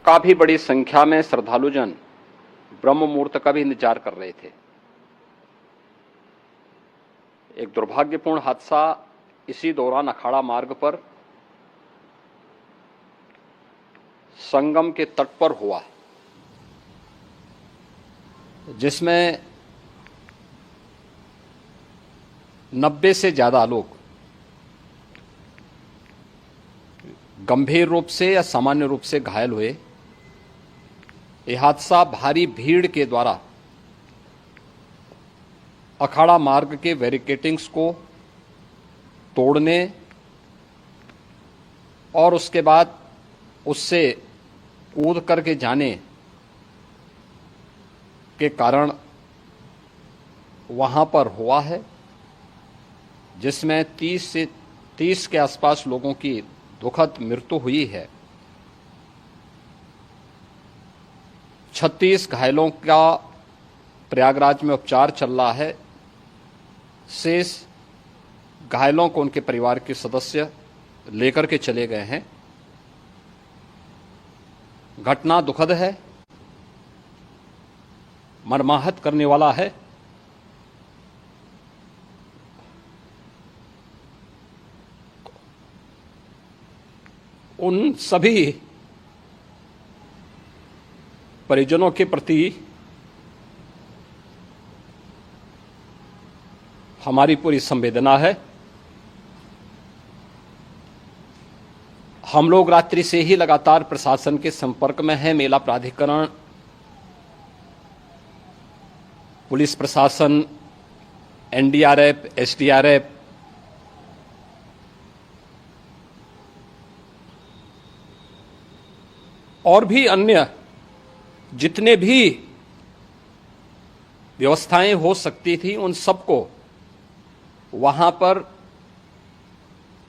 काफी बड़ी संख्या में श्रद्धालुजन ब्रह्म मुहूर्त का भी इंतजार कर रहे थे। एक दुर्भाग्यपूर्ण हादसा इसी दौरान अखाड़ा मार्ग पर संगम के तट पर हुआ, जिसमें 90 से ज्यादा लोग गंभीर रूप से या सामान्य रूप से घायल हुए। यह हादसा भारी भीड़ के द्वारा अखाड़ा मार्ग के बैरिकेडिंग्स को तोड़ने और उसके बाद उससे कूद करके जाने के कारण वहां पर हुआ है, जिसमें 30 के आसपास लोगों की दुखद मृत्यु हुई है। 36 घायलों का प्रयागराज में उपचार चल रहा है। शेष घायलों को उनके परिवार के सदस्य लेकर के चले गए हैं। घटना दुखद है, मर्माहत करने वाला है। उन सभी परिजनों के प्रति हमारी पूरी संवेदना है। हम लोग रात्रि से ही लगातार प्रशासन के संपर्क में हैं। मेला प्राधिकरण, पुलिस प्रशासन, एनडीआरएफ, एसडीआरएफ, और भी अन्य जितने भी व्यवस्थाएं हो सकती थी उन सबको वहां पर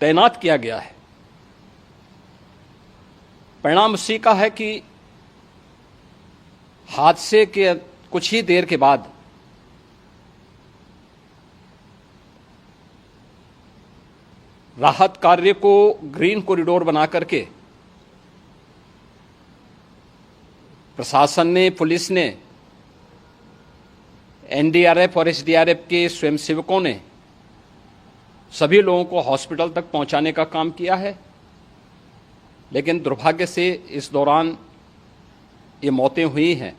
तैनात किया गया है। परिणाम उसी का है कि हादसे के कुछ ही देर के बाद राहत कार्य को ग्रीन कॉरिडोर बना करके प्रशासन ने, पुलिस ने, एनडीआरएफ और एसडीआरएफ के स्वयंसेवकों ने सभी लोगों को हॉस्पिटल तक पहुंचाने का काम किया है। लेकिन दुर्भाग्य से इस दौरान ये मौतें हुई हैं।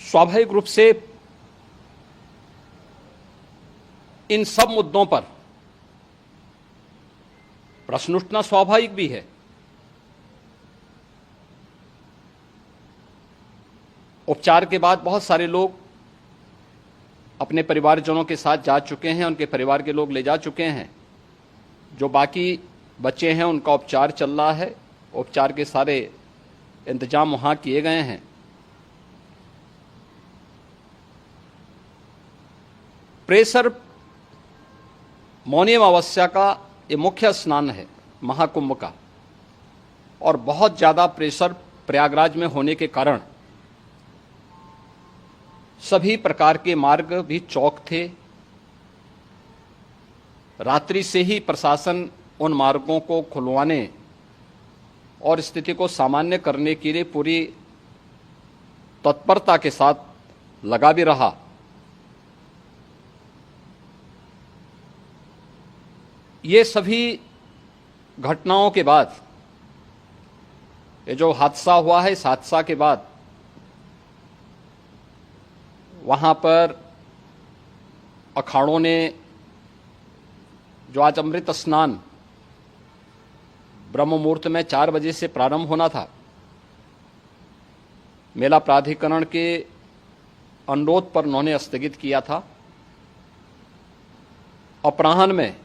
स्वाभाविक रूप से इन सब मुद्दों पर प्रश्न उठना स्वाभाविक भी है। उपचार के बाद बहुत सारे लोग अपने परिवारजनों के साथ जा चुके हैं, उनके परिवार के लोग ले जा चुके हैं। जो बाकी बच्चे हैं उनका उपचार चल रहा है। उपचार के सारे इंतजाम वहां किए गए हैं। प्रेशर मौनी अमावस्या का ये मुख्य स्नान है महाकुंभ का, और बहुत ज्यादा प्रेशर प्रयागराज में होने के कारण सभी प्रकार के मार्ग भी चौक थे। रात्रि से ही प्रशासन उन मार्गों को खुलवाने और स्थिति को सामान्य करने के लिए पूरी तत्परता के साथ लगा भी रहा। ये सभी घटनाओं के बाद, ये जो हादसा हुआ है, इस हादसा के बाद वहां पर अखाड़ों ने जो आज अमृत स्नान ब्रह्म मुहूर्त में 4 बजे से प्रारंभ होना था, मेला प्राधिकरण के अनुरोध पर उन्होंने स्थगित किया था। अपराह्न में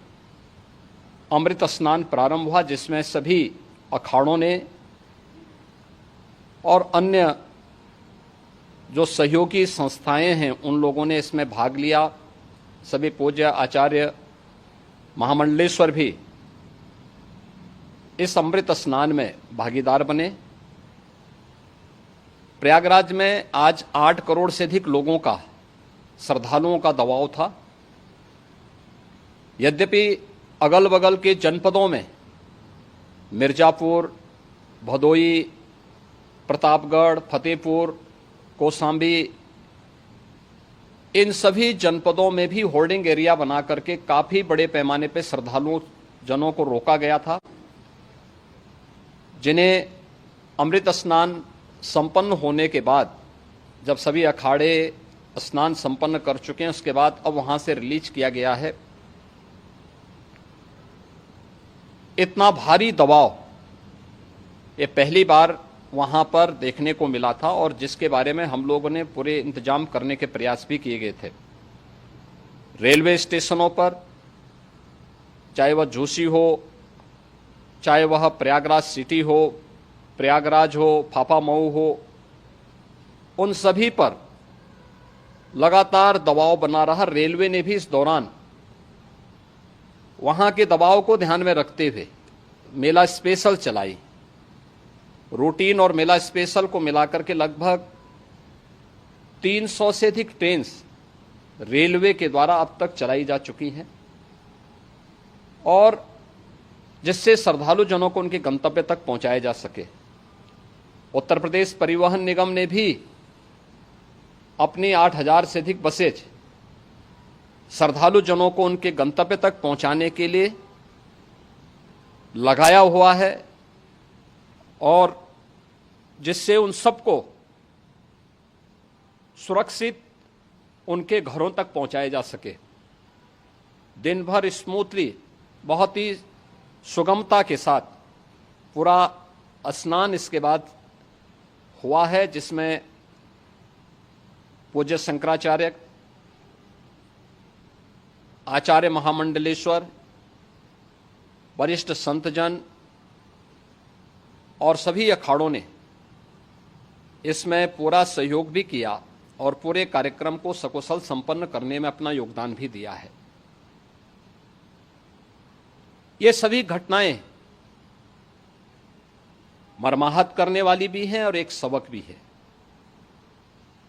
अमृत स्नान प्रारंभ हुआ, जिसमें सभी अखाड़ों ने और अन्य जो सहयोगी संस्थाएं हैं उन लोगों ने इसमें भाग लिया। सभी पूज्य आचार्य महामंडलेश्वर भी इस अमृत स्नान में भागीदार बने। प्रयागराज में आज 8 करोड़ से अधिक लोगों का, श्रद्धालुओं का दबाव था। यद्यपि अगल बगल के जनपदों में मिर्जापुर, भदोई, प्रतापगढ़, फतेहपुर, कौशाम्बी, इन सभी जनपदों में भी होर्डिंग एरिया बना करके काफी बड़े पैमाने पर श्रद्धालुओं जनों को रोका गया था, जिन्हें अमृत स्नान संपन्न होने के बाद, जब सभी अखाड़े स्नान संपन्न कर चुके हैं, उसके बाद अब वहां से रिलीज किया गया है। इतना भारी दबाव ये पहली बार वहां पर देखने को मिला था, और जिसके बारे में हम लोगों ने पूरे इंतजाम करने के प्रयास भी किए गए थे। रेलवे स्टेशनों पर, चाहे वह झूसी हो, चाहे वह प्रयागराज सिटी हो, प्रयागराज हो, फाफामऊ हो, उन सभी पर लगातार दबाव बना रहा। रेलवे ने भी इस दौरान वहां के दबाव को ध्यान में रखते हुए मेला स्पेशल चलाई। रूटीन और मेला स्पेशल को मिलाकर के लगभग 300 से अधिक ट्रेन रेलवे के द्वारा अब तक चलाई जा चुकी हैं, और जिससे श्रद्धालु जनों को उनके गंतव्य तक पहुंचाया जा सके। उत्तर प्रदेश परिवहन निगम ने भी अपनी 8000 से अधिक बसेज श्रद्धालु जनों को उनके गंतव्य तक पहुंचाने के लिए लगाया हुआ है, और जिससे उन सबको सुरक्षित उनके घरों तक पहुंचाया जा सके। दिन भर स्मूथली, बहुत ही सुगमता के साथ पूरा स्नान इसके बाद हुआ है, जिसमें पूज्य शंकराचार्य, आचार्य महामंडलेश्वर, वरिष्ठ संतजन और सभी अखाड़ों ने इसमें पूरा सहयोग भी किया और पूरे कार्यक्रम को सकुशल संपन्न करने में अपना योगदान भी दिया है। ये सभी घटनाएं मर्माहत करने वाली भी हैं और एक सबक भी है,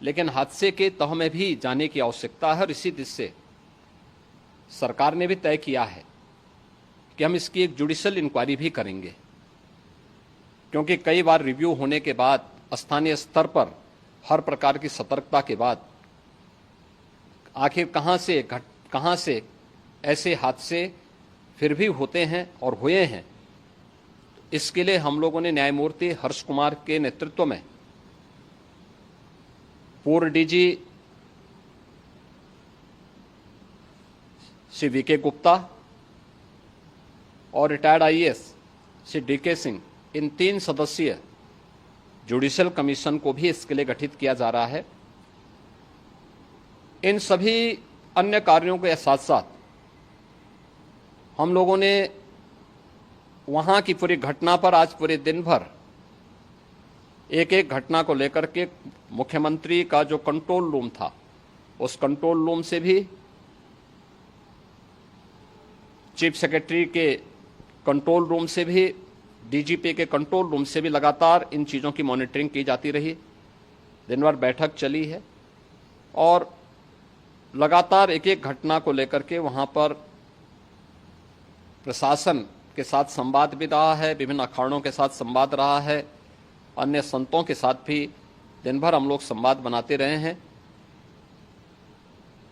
लेकिन हादसे के तह में भी जाने की आवश्यकता है, और इसी दिशा से सरकार ने भी तय किया है कि हम इसकी एक जुडिशियल इंक्वायरी भी करेंगे, क्योंकि कई बार रिव्यू होने के बाद स्थानीय स्तर पर हर प्रकार की सतर्कता के बाद आखिर कहां से ऐसे हादसे फिर भी होते हैं और हुए हैं। इसके लिए हम लोगों ने न्यायमूर्ति हर्ष कुमार के नेतृत्व में पूर्व डीजी श्री वीके गुप्ता और retired IAS Shri DK Singh, इन 3 सदस्यीय जुडिशियल कमीशन को भी इसके लिए गठित किया जा रहा है। इन सभी अन्य कार्यों के साथ साथ हम लोगों ने वहां की पूरी घटना पर आज पूरे दिन भर एक एक घटना को लेकर के मुख्यमंत्री का जो कंट्रोल रूम था, उस कंट्रोल रूम से भी, चीफ सेक्रेटरी के कंट्रोल रूम से भी, डीजीपी के कंट्रोल रूम से भी लगातार इन चीज़ों की मॉनिटरिंग की जाती रही। दिन भर बैठक चली है और लगातार एक एक घटना को लेकर के वहाँ पर प्रशासन के साथ संवाद भी रहा है, विभिन्न अखाड़ों के साथ संवाद रहा है, अन्य संतों के साथ भी दिन भर हम लोग संवाद बनाते रहे हैं।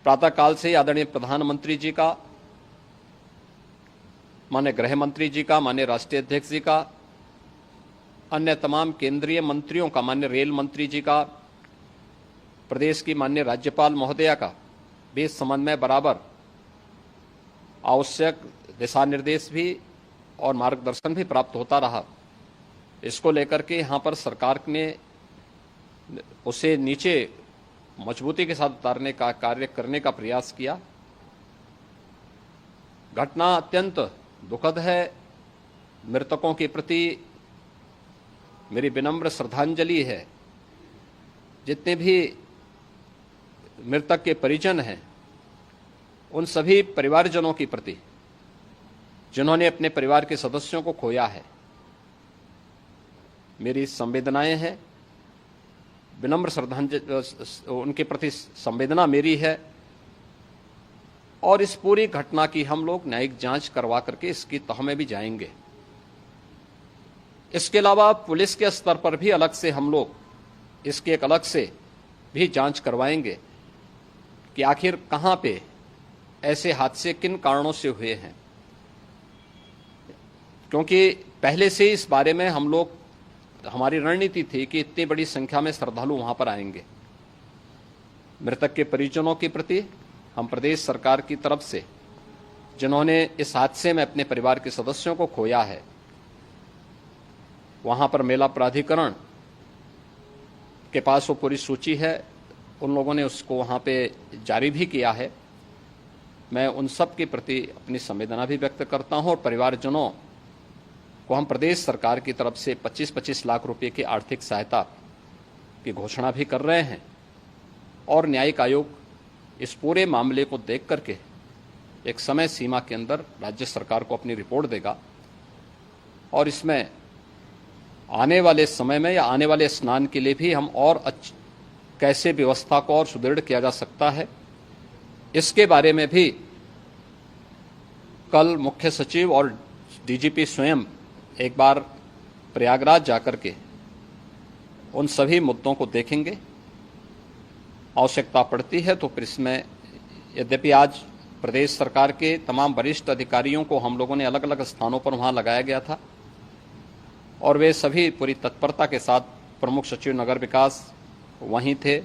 प्रातःकाल से आदरणीय प्रधानमंत्री जी का, माननीय गृह मंत्री जी का, माननीय राष्ट्रीय अध्यक्ष जी का, अन्य तमाम केंद्रीय मंत्रियों का, माननीय रेल मंत्री जी का, प्रदेश की माननीय राज्यपाल महोदया का भी इस संबंध में बराबर आवश्यक दिशा निर्देश भी और मार्गदर्शन भी प्राप्त होता रहा। इसको लेकर के यहाँ पर सरकार ने उसे नीचे मजबूती के साथ उतारने का कार्य करने का प्रयास किया। घटना अत्यंत दुखद है। मृतकों के प्रति मेरी विनम्र श्रद्धांजलि है। जितने भी मृतक के परिजन हैं, उन सभी परिवारजनों के प्रति जिन्होंने अपने परिवार के सदस्यों को खोया है, मेरी संवेदनाएं हैं। विनम्र श्रद्धांजलि उनके प्रति संवेदना मेरी है। और इस पूरी घटना की हम लोग न्यायिक जांच करवा करके इसकी तह में भी जाएंगे। इसके अलावा पुलिस के स्तर पर भी अलग से हम लोग इसकी एक अलग से भी जांच करवाएंगे कि आखिर कहां पे ऐसे हादसे किन कारणों से हुए हैं, क्योंकि पहले से इस बारे में हम लोग, हमारी रणनीति थी कि इतनी बड़ी संख्या में श्रद्धालु वहां पर आएंगे। मृतक के परिजनों के प्रति हम प्रदेश सरकार की तरफ से, जिन्होंने इस हादसे में अपने परिवार के सदस्यों को खोया है, वहां पर मेला प्राधिकरण के पास वो पूरी सूची है, उन लोगों ने उसको वहां पे जारी भी किया है। मैं उन सब के प्रति अपनी संवेदना भी व्यक्त करता हूं और परिवारजनों को हम प्रदेश सरकार की तरफ से 25-25 लाख रुपए की आर्थिक सहायता की घोषणा भी कर रहे हैं। और न्यायिक आयोग इस पूरे मामले को देख करके एक समय सीमा के अंदर राज्य सरकार को अपनी रिपोर्ट देगा और इसमें आने वाले समय में या आने वाले स्नान के लिए भी हम और कैसे व्यवस्था को और सुदृढ़ किया जा सकता है, इसके बारे में भी कल मुख्य सचिव और डीजीपी स्वयं एक बार प्रयागराज जाकर के उन सभी मुद्दों को देखेंगे। आवश्यकता पड़ती है तो फिर इसमें, यद्यपि आज प्रदेश सरकार के तमाम वरिष्ठ अधिकारियों को हम लोगों ने अलग अलग स्थानों पर वहां लगाया गया था और वे सभी पूरी तत्परता के साथ, प्रमुख सचिव नगर विकास वहीं थे,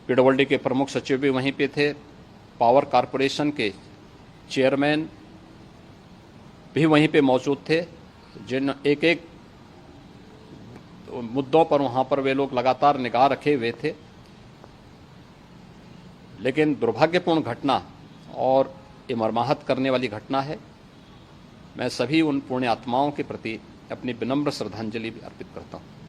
पीडब्ल्यूडी के प्रमुख सचिव भी वहीं पे थे, पावर कारपोरेशन के चेयरमैन भी वहीं पे मौजूद थे, जिन एक एक मुद्दों पर वहां पर वे लोग लगातार निगाह रखे हुए थे। लेकिन दुर्भाग्यपूर्ण घटना और ये मर्माहत करने वाली घटना है। मैं सभी उन पुण्य आत्माओं के प्रति अपनी विनम्र श्रद्धांजलि भी अर्पित करता हूं।